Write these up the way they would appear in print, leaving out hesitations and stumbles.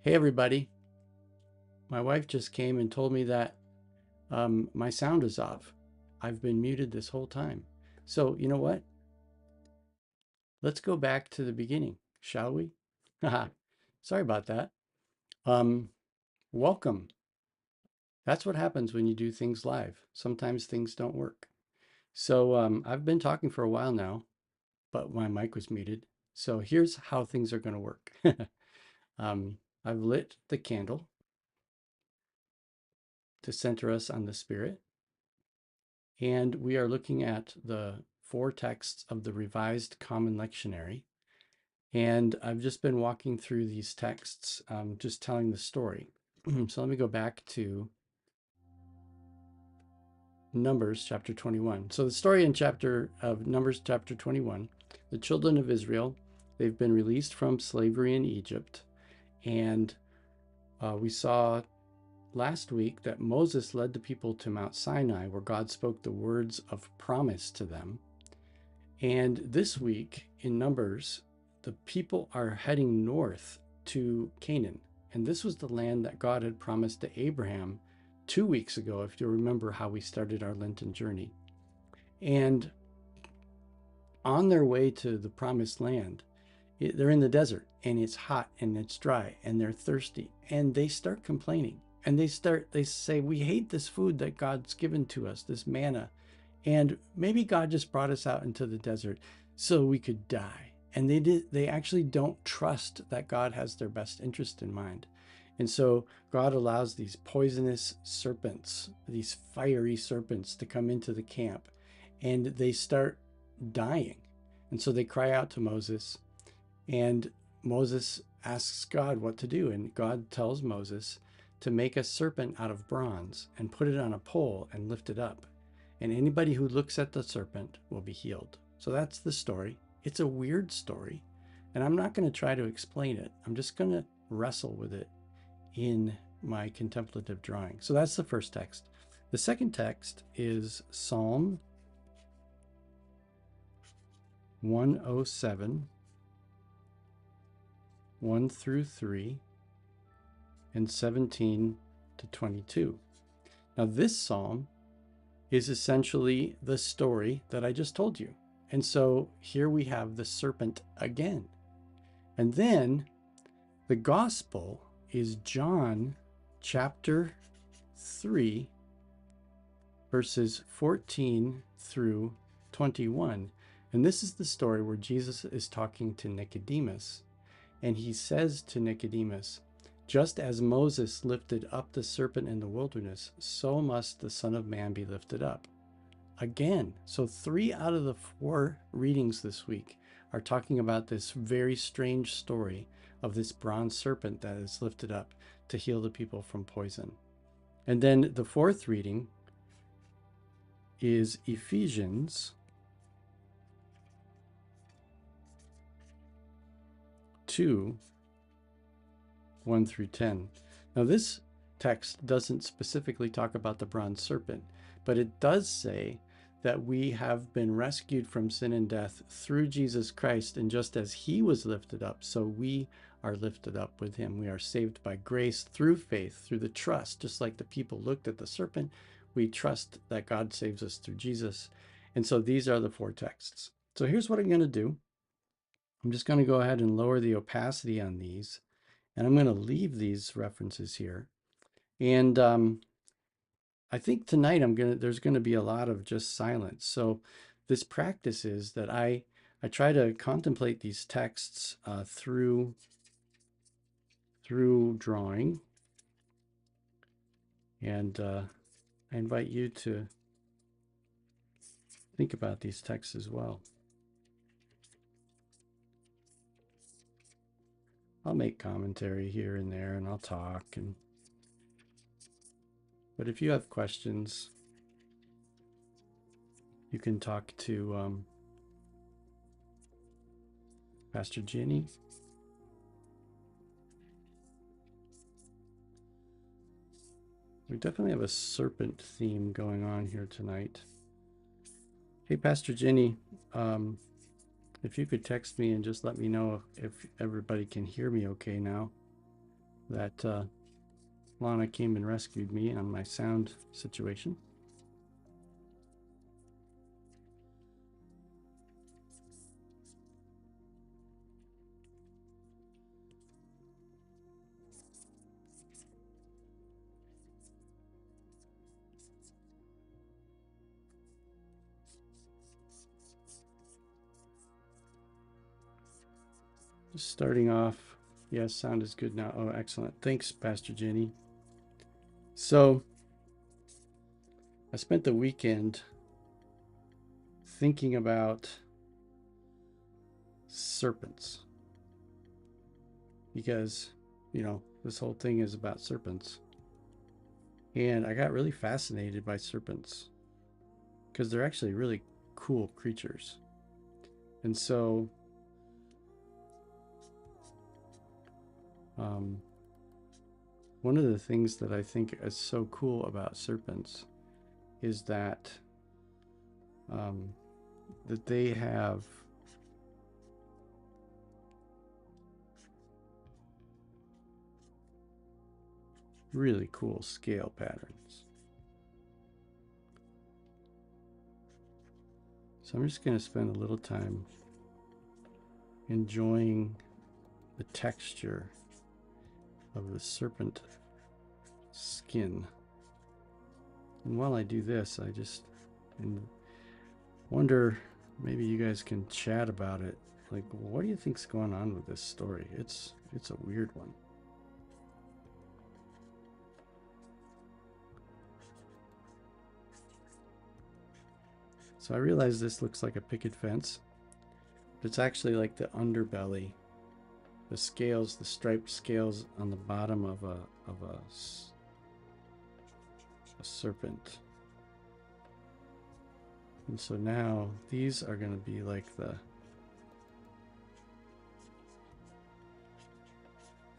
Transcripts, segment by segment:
Hey everybody, my wife just came and told me that my sound is off. I've been muted this whole time. So you know what? Let's go back to the beginning, shall we? Haha. Sorry about that. Um, Welcome. That's what happens when you do things live. Sometimes things don't work. So I've been talking for a while now, but my mic was muted. So here's how things are going to work. I've lit the candle to center us on the Spirit. And we are looking at the 4 texts of the Revised Common Lectionary. And I've just been walking through these texts, just telling the story. So let me go back to Numbers chapter 21. So the story in Numbers chapter 21, the children of Israel, they've been released from slavery in Egypt. And we saw last week that Moses led the people to Mount Sinai, where God spoke the words of promise to them. And this week in Numbers, the people are heading north to Canaan. And this was the land that God had promised to Abraham 2 weeks ago, if you remember how we started our Lenten journey. And on their way to the promised land, they're in the desert and it's hot and it's dry and they're thirsty and they start complaining. And they say, we hate this food that God's given to us, this manna. And maybe God just brought us out into the desert so we could die. And they actually don't trust that God has their best interest in mind. And so God allows these poisonous serpents, these fiery serpents, to come into the camp and they start dying. And so they cry out to Moses, and Moses asks God what to do. And God tells Moses to make a serpent out of bronze and put it on a pole and lift it up. And anybody who looks at the serpent will be healed. So that's the story. It's a weird story. And I'm not going to try to explain it. I'm just going to wrestle with it in my contemplative drawing. So that's the first text. The second text is Psalm 107, 1 through 3, and 17 to 22. Now, this psalm is essentially the story that I just told you. And so here we have the serpent again. And then the gospel is John chapter 3, verses 14 through 21. And this is the story where Jesus is talking to Nicodemus. And he says to Nicodemus, just as Moses lifted up the serpent in the wilderness, so must the Son of Man be lifted up. Again, so 3 out of the 4 readings this week are talking about this very strange story of this bronze serpent that is lifted up to heal the people from poison. And then the 4th reading is Ephesians 2, 1 through 10. Now this text doesn't specifically talk about the bronze serpent, but it does say that we have been rescued from sin and death through Jesus Christ, and just as he was lifted up, so we are lifted up with him. We are saved by grace through faith, through the trust. Just like the people looked at the serpent, we trust that God saves us through Jesus. And so these are the 4 texts. So here's what I'm going to do. I'm just going to go ahead and lower the opacity on these, and I'm going to leave these references here. And I think tonight there's going to be a lot of just silence. So this practice is that I try to contemplate these texts through drawing, and I invite you to think about these texts as well. I'll make commentary here and there, and I'll talk. But if you have questions, you can talk to Pastor Jenny. We definitely have a serpent theme going on here tonight. Hey, Pastor Jenny, if you could text me and just let me know if everybody can hear me okay now. that Lana came and rescued me on my sound situation. Just starting off. Yes, sound is good now. Oh, excellent. Thanks, Pastor Jenny. So, I spent the weekend thinking about serpents because, this whole thing is about serpents. And I got really fascinated by serpents because they're actually really cool creatures. And so, one of the things that I think is so cool about serpents is that that they have really cool scale patterns. So I'm just going to spend a little time enjoying the texture of the serpent skin. And while I do this, I just wonder, maybe you guys can chat about it. Like, what do you think's going on with this story? It's a weird one. So I realize this looks like a picket fence, but it's actually like the underbelly, the scales, the striped scales on the bottom of a serpent. And so now these are going to be like the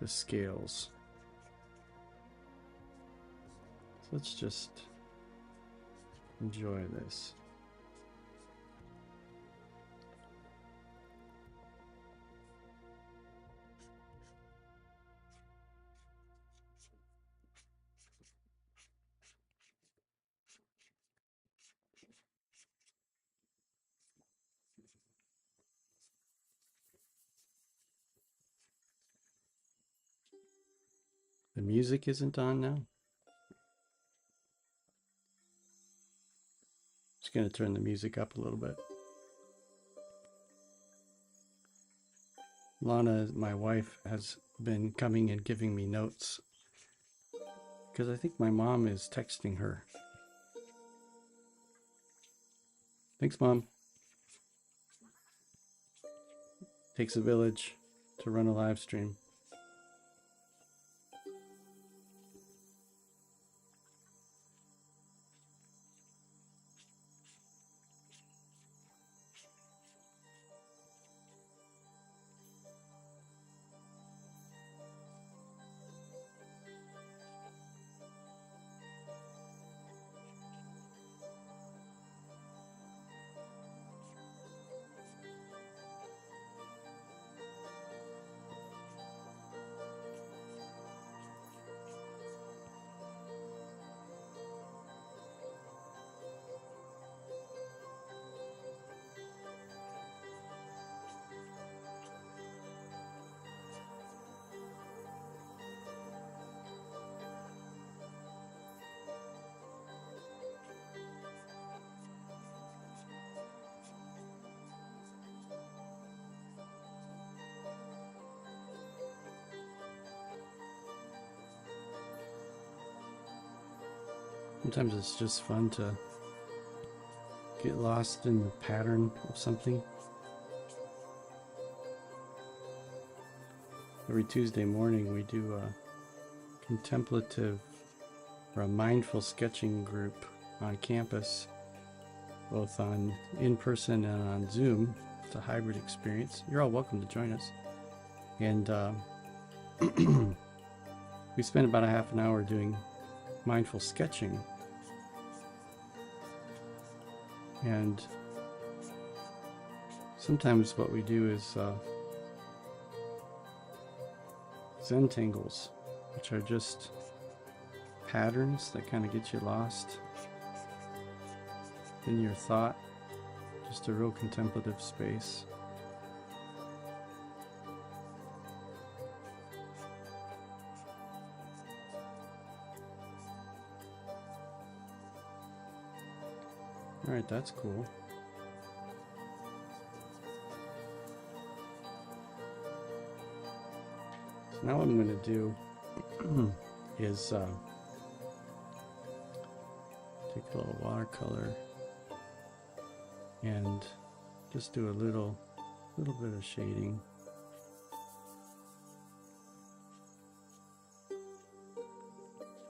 scales. So let's just enjoy this. The music isn't on now. Just going to turn the music up a little bit. Lana, my wife, has been coming and giving me notes because I think my mom is texting her. Thanks, Mom. Takes a village to run a live stream. Sometimes it's just fun to get lost in the pattern of something. Every Tuesday morning we do a contemplative or a mindful sketching group on campus, both on in-person and on Zoom. It's a hybrid experience. You're all welcome to join us. And we spend about a half an hour doing mindful sketching. And sometimes what we do is Zentangles. which are just patterns that kind of get you lost in your thought. Just a real contemplative space. All right, that's cool. So now what I'm going to do is take a little watercolor and just do a little bit of shading.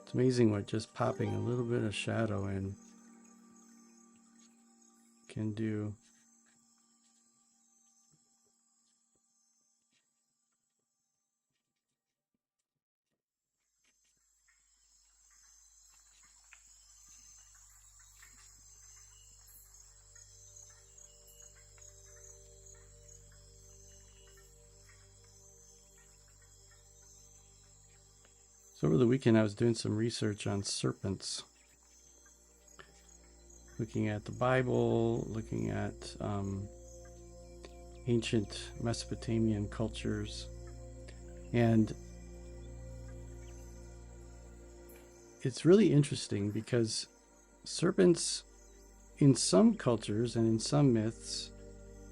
It's amazing what just popping a little bit of shadow in can do. So over the weekend I was doing some research on serpents, looking at the Bible, looking at ancient Mesopotamian cultures, and it's really interesting because serpents, in some cultures and in some myths,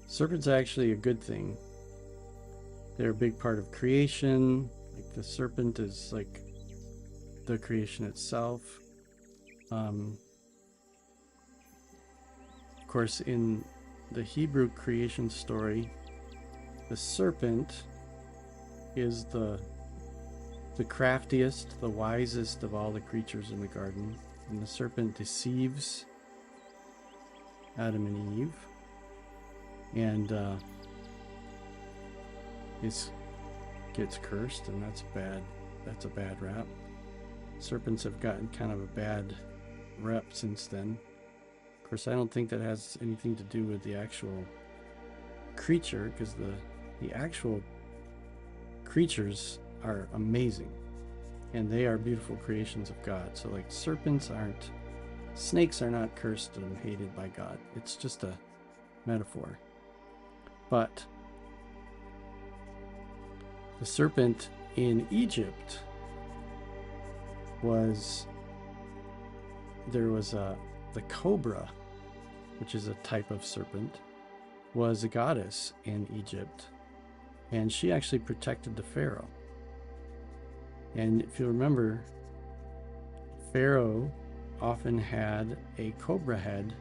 serpents are actually a good thing. They're a big part of creation. Like the serpent is like the creation itself. Of course, in the Hebrew creation story, the serpent is the craftiest, the wisest of all the creatures in the garden. And the serpent deceives Adam and Eve, and gets cursed, and that's bad. That's a bad rap. Serpents have gotten kind of a bad rep since then. Of course, I don't think that has anything to do with the actual creature, because the actual creatures are amazing, and they are beautiful creations of God. So like snakes are not cursed and hated by God. It's just a metaphor. But the serpent in Egypt the cobra, which is a type of serpent, was a goddess in Egypt, and she actually protected the Pharaoh. And if you remember, Pharaoh often had a cobra head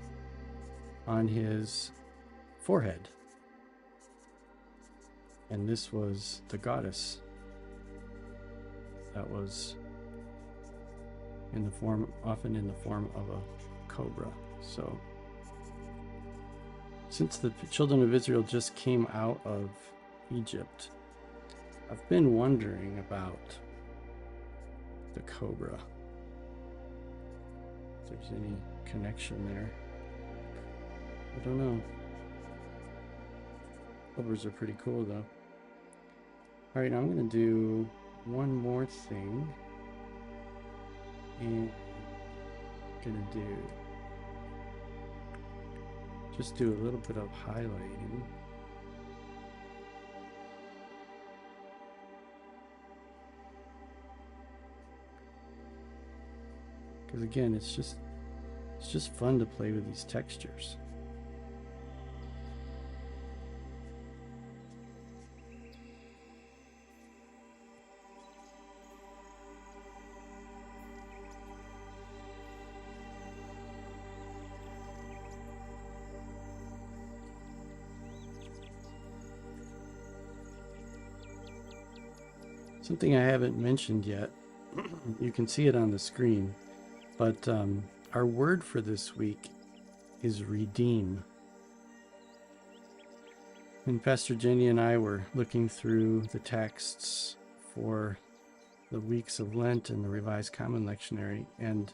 on his forehead, and this was the goddess that was often in the form of a cobra. So since the children of Israel just came out of Egypt, I've been wondering about the cobra, if there's any connection there. I don't know. Cobras are pretty cool though. All right, now I'm going to do one more thing, and I'm going to just do a little bit of highlighting. Because again, it's just fun to play with these textures. Something I haven't mentioned yet, you can see it on the screen, but our word for this week is redeem. And Pastor Jenny and I were looking through the texts for the weeks of Lent and the Revised Common Lectionary, and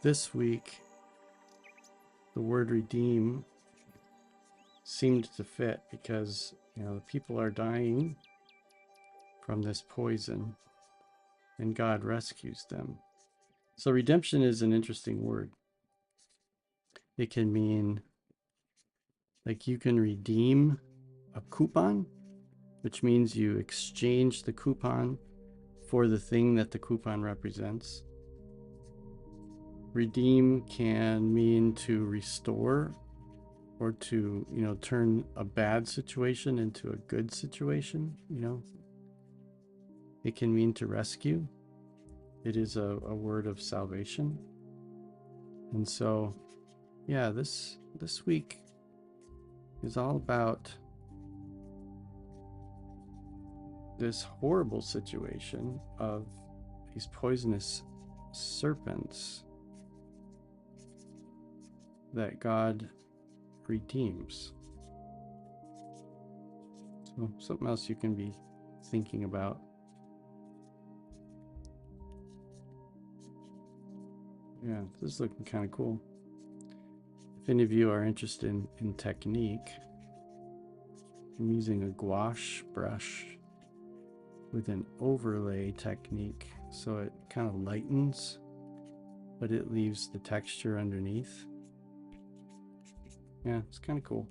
this week the word redeem seemed to fit because, the people are dying from this poison, and God rescues them. So redemption is an interesting word. It can mean, like, you can redeem a coupon, which means you exchange the coupon for the thing that the coupon represents. Redeem can mean to restore, or to, turn a bad situation into a good situation. It can mean to rescue. It is a word of salvation. And so, yeah, this week is all about this horrible situation of these poisonous serpents that God redeems. So something else you can be thinking about. Yeah, this is looking kind of cool. If any of you are interested in technique, I'm using a gouache brush with an overlay technique, so it kind of lightens, but it leaves the texture underneath. Yeah, it's kind of cool.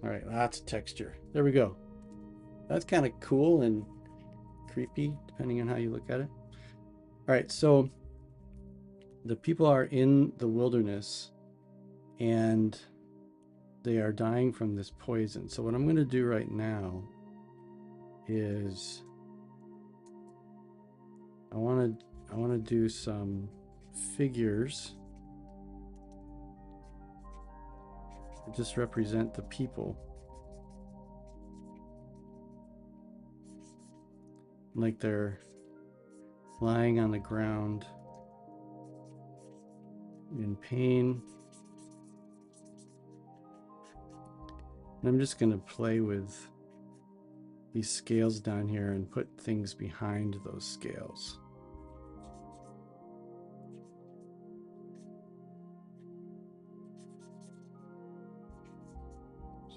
All right, lots of texture. There we go. That's kind of cool and creepy, depending on how you look at it. All right, so the people are in the wilderness and they are dying from this poison. So what I'm going to do right now is I want to do some figures that just represent the people. Like they're lying on the ground in pain. And I'm just going to play with these scales down here and put things behind those scales.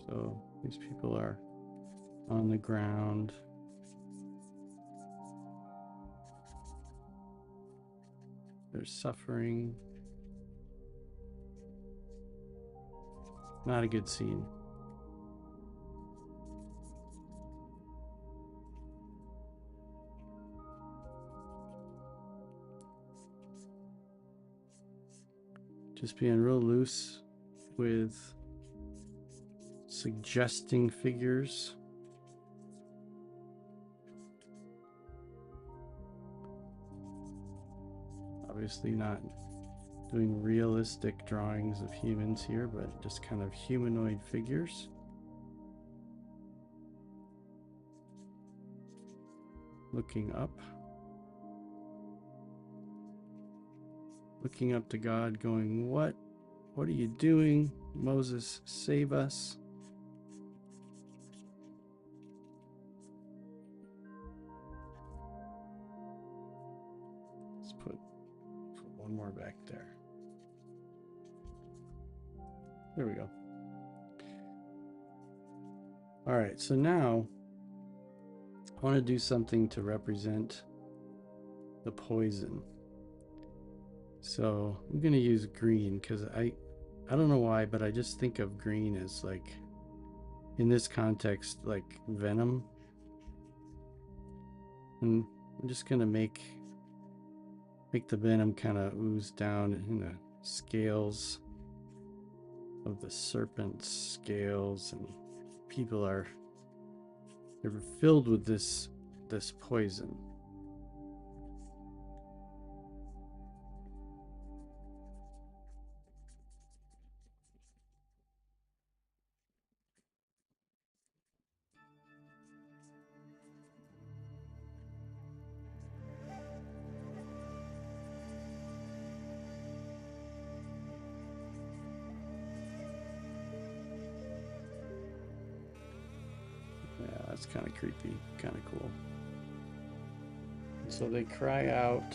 So these people are on the ground. They're suffering. Not a good scene. Just being real loose with suggesting figures. Obviously not doing realistic drawings of humans here, but just kind of humanoid figures. Looking up. Looking up to God, going, what are you doing? Moses, save us. Let's put one more back there. There we go. All right, so now I want to do something to represent the poison. So I'm going to use green because I don't know why, but I just think of green as, like, in this context, like venom. And I'm just going to make the venom kind of ooze down in the scales of the serpent's scales, and people they're filled with this poison. Yeah, that's kind of creepy, kind of cool. And so they cry out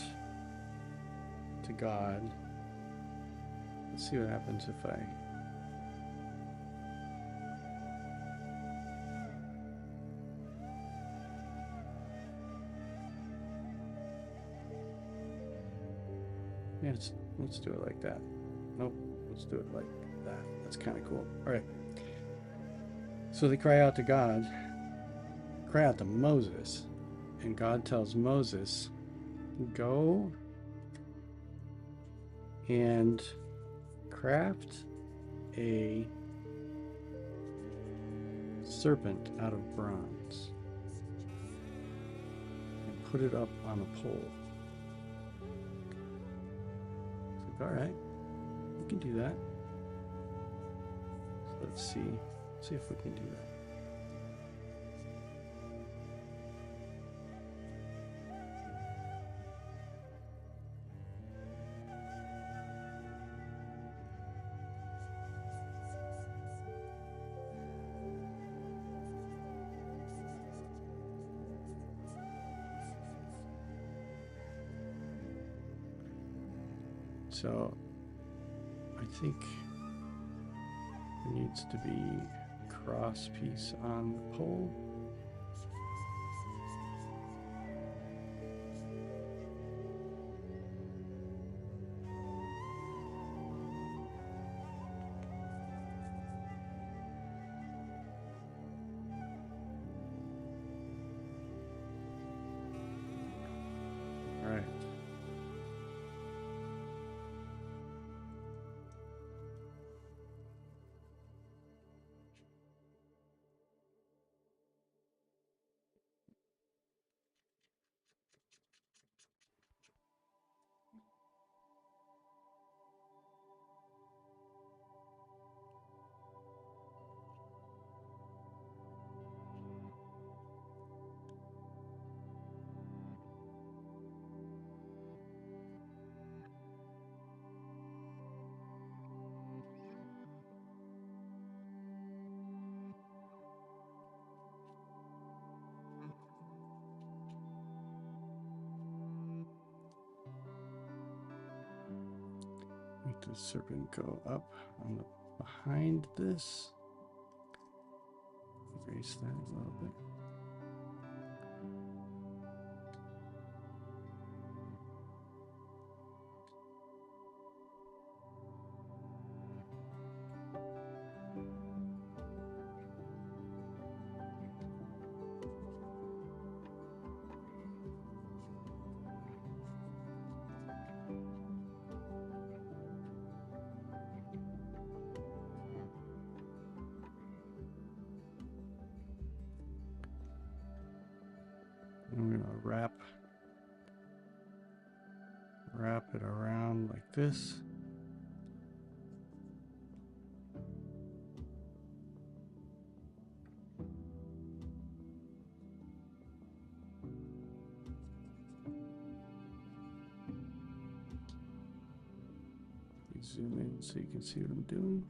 to God. Let's see what happens if I Yeah, let's do it like that. Nope, let's do it like that. That's kind of cool. All right. So they cry out to God, cry out to Moses, and God tells Moses, go and craft a serpent out of bronze and put it up on a pole. It's like, all right, we can do that. So let's see if we can do that. So I think there needs to be a cross piece on the pole. All right. Make the serpent go up on the behind this. Erase that a little bit. I'm going to wrap it around like this. Zoom in so you can see what I'm doing.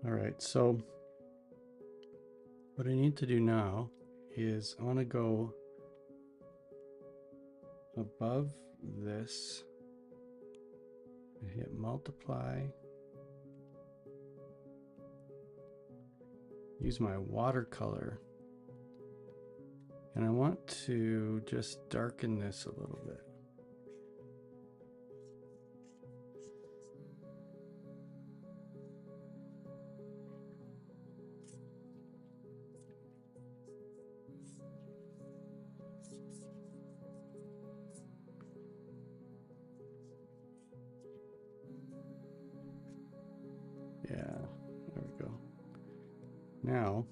All right, so what I need to do now is I want to go above this and hit multiply. Use my watercolor And I want to just darken this a little bit. Yeah, there we go. Now,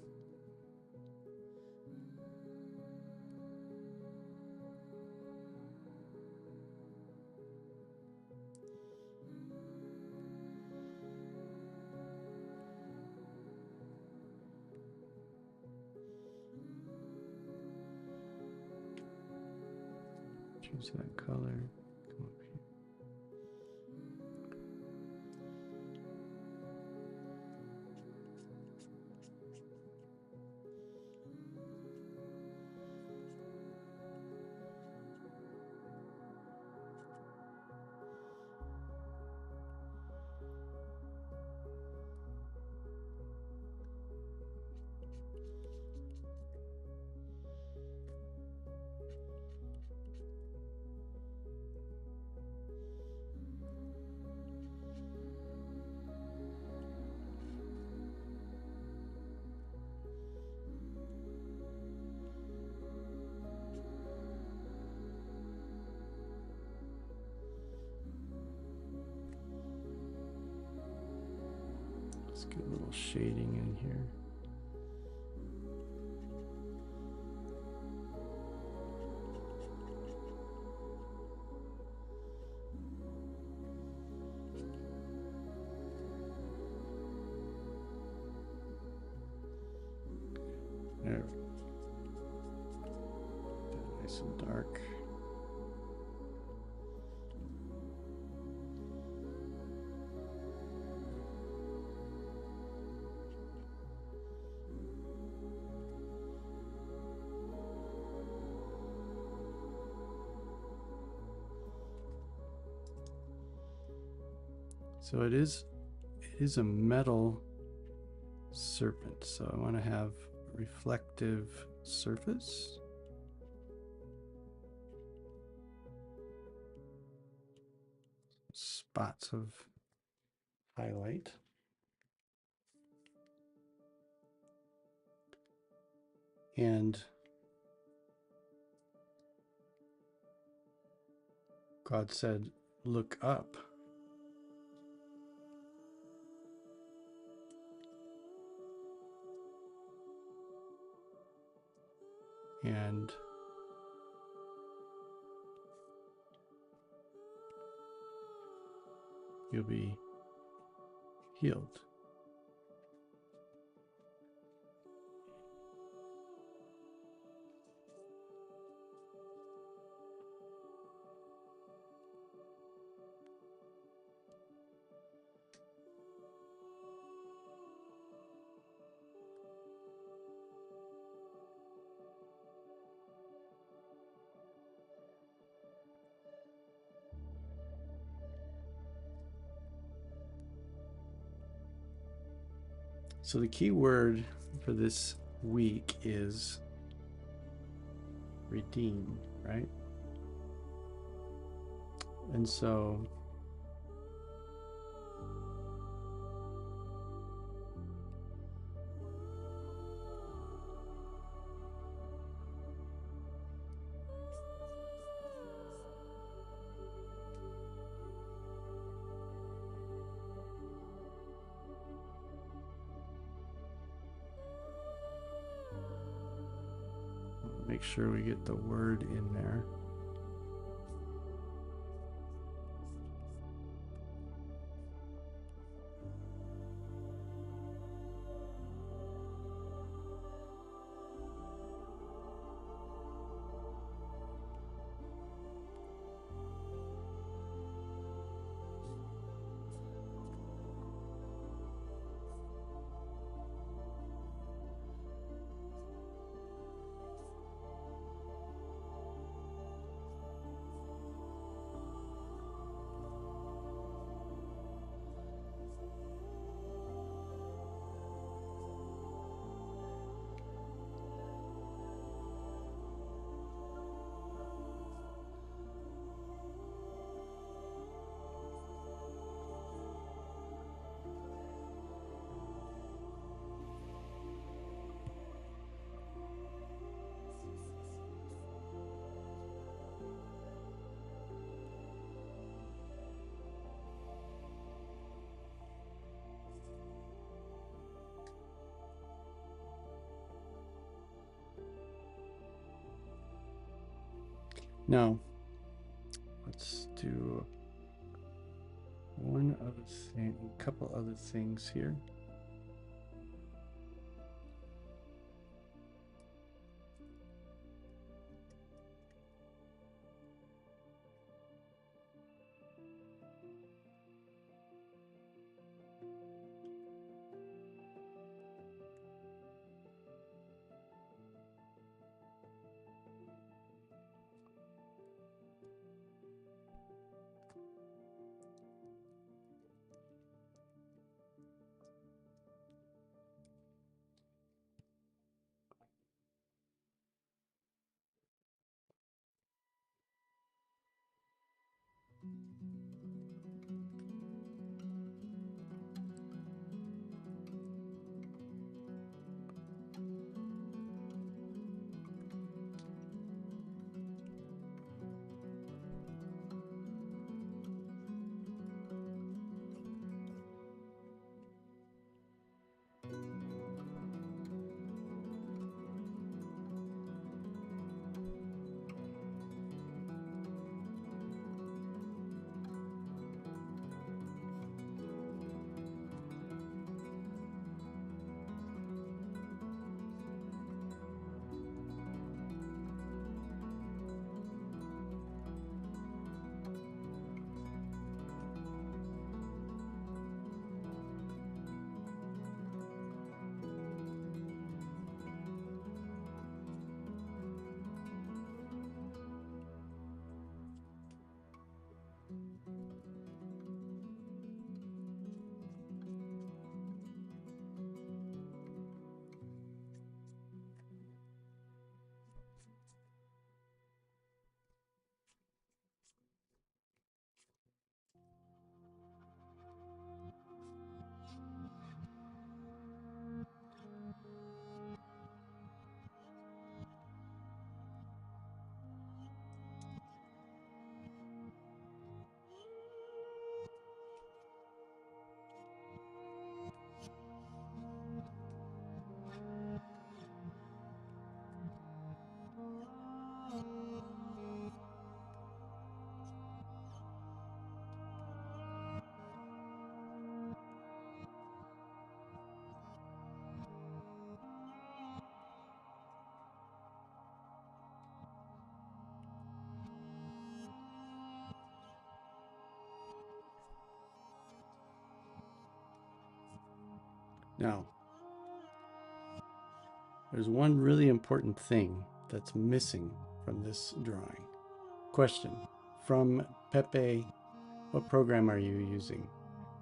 choose that color. Come up here. Let's get a little shading in here. There we go. Nice and dark. So it is a metal serpent. So I want to have reflective surface. Spots of highlight. And God said, look up. And you'll be healed. So the key word for this week is redeem, right? And so make sure we get the word in there. Now, let's do one other thing, a couple other things here. Now, there's one really important thing that's missing from this drawing. Question from Pepe, what program are you using?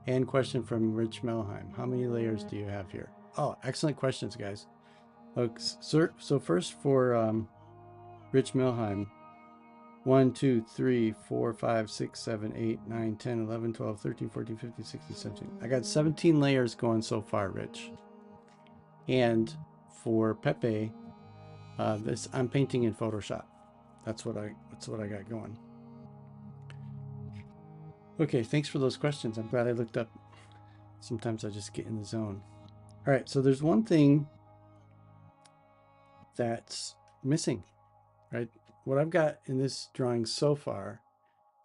And question from Rich Melheim, how many layers do you have here? Oh, excellent questions, guys. Okay, so first for Rich Melheim, 1, 2, 3, 4, 5, 6, 7, 8, 9, 10, 11, 12, 13, 14, 15, 16, 17. I got 17 layers going so far, Rich. And for Pepe, this I'm painting in Photoshop. That's what I got going. Okay, thanks for those questions. I'm glad I looked up. Sometimes I just get in the zone. All right, so there's one thing that's missing, right? What I've got in this drawing so far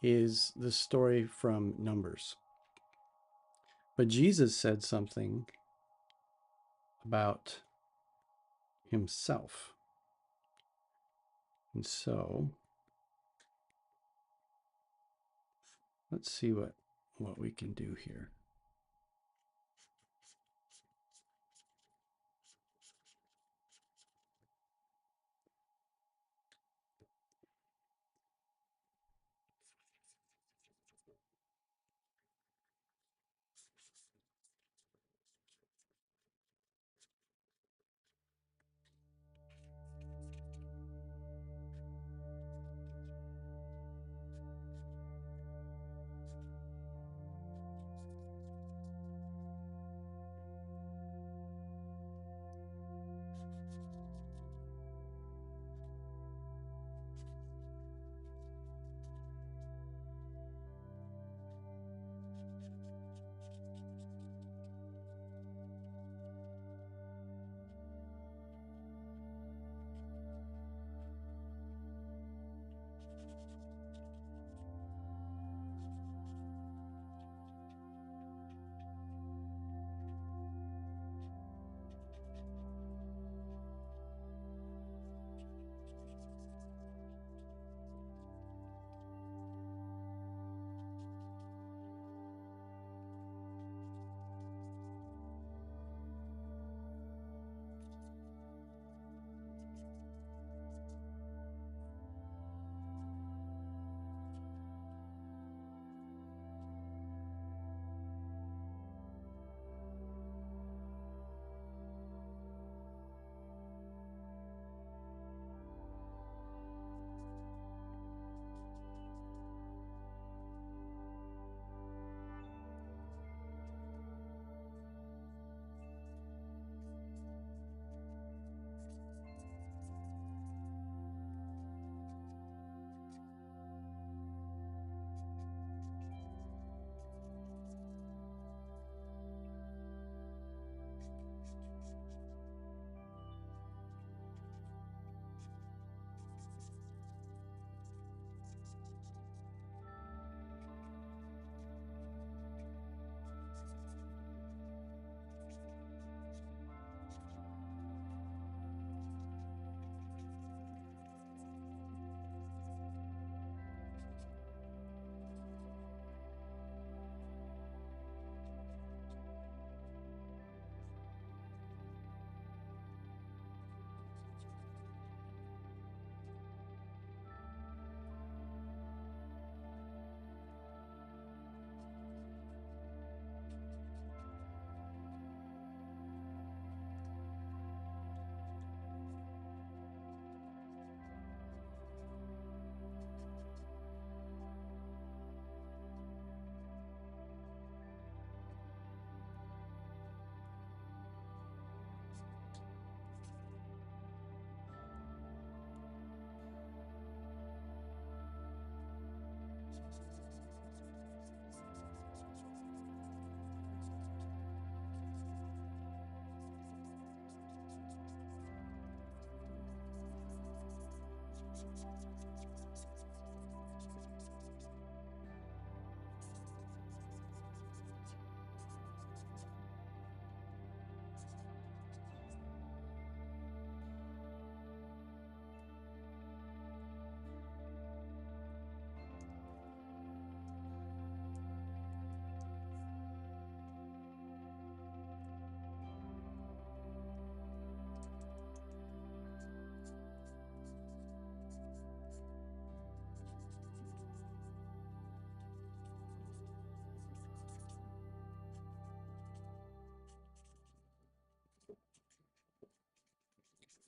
is the story from Numbers. But Jesus said something about himself. And so let's see what we can do here.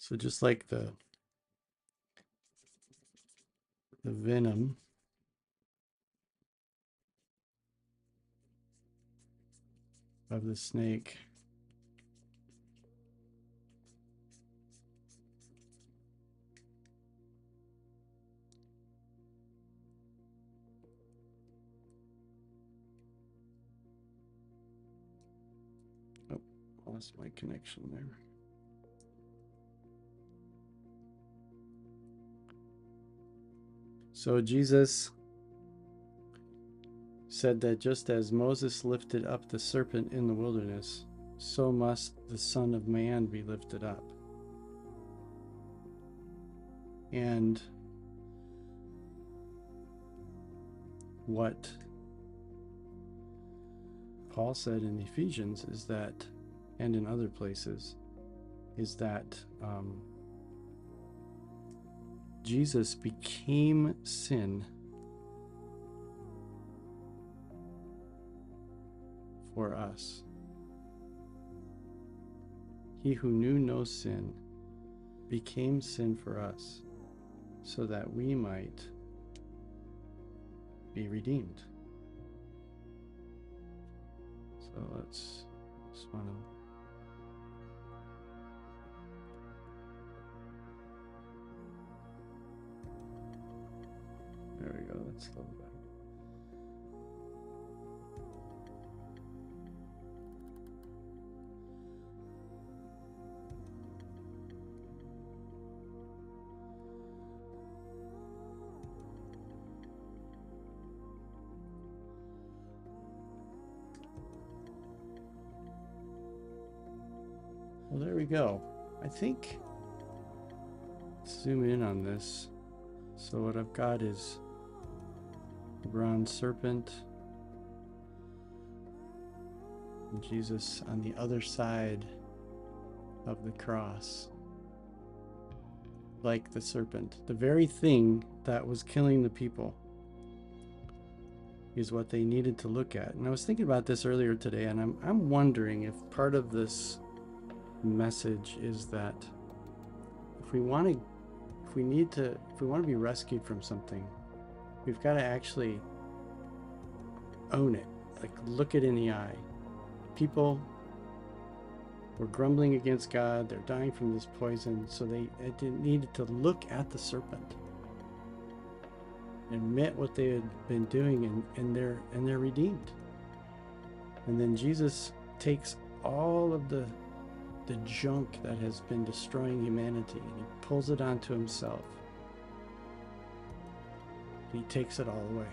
So just like the venom of the snake, oh, lost my connection there. So Jesus said that just as Moses lifted up the serpent in the wilderness, so must the Son of Man be lifted up. And what Paul said in Ephesians is that, and in other places, is that Jesus became sin for us. He who knew no sin became sin for us, so that we might be redeemed. So let's just want to there we go, let's slow back. Well, there we go. I think, let's zoom in on this. So what I've got is the bronze serpent and Jesus on the other side of the cross, like the serpent. The very thing that was killing the people is what they needed to look at. And I was thinking about this earlier today, and I'm wondering if part of this message is that if we want to be rescued from something, we've got to actually own it, like look it in the eye. People were grumbling against God, they're dying from this poison, so they needed to look at the serpent, admit what they had been doing, and they're redeemed. And then Jesus takes all of the junk that has been destroying humanity, and he pulls it onto himself. He takes it all away.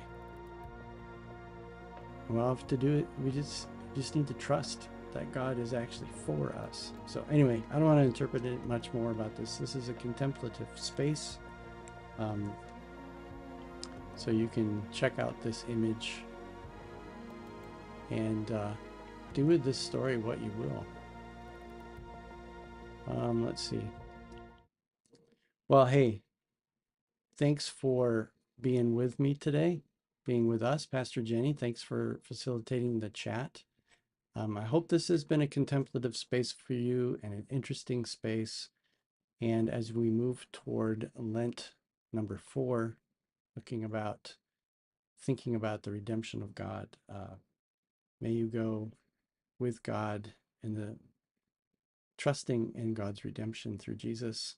And we'll have to do it. We just need to trust that God is actually for us. So anyway, I don't want to interpret it much more about this. This is a contemplative space. So you can check out this image and do with this story what you will. Let's see. Well, hey, thanks for being with me today, being with us. Pastor Jenny, thanks for facilitating the chat. I hope this has been a contemplative space for you and an interesting space. And as we move toward Lent number 4, thinking about the redemption of God, may you go with God in the trusting in God's redemption through Jesus.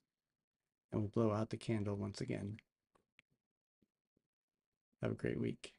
And we'll blow out the candle once again. Have a great week.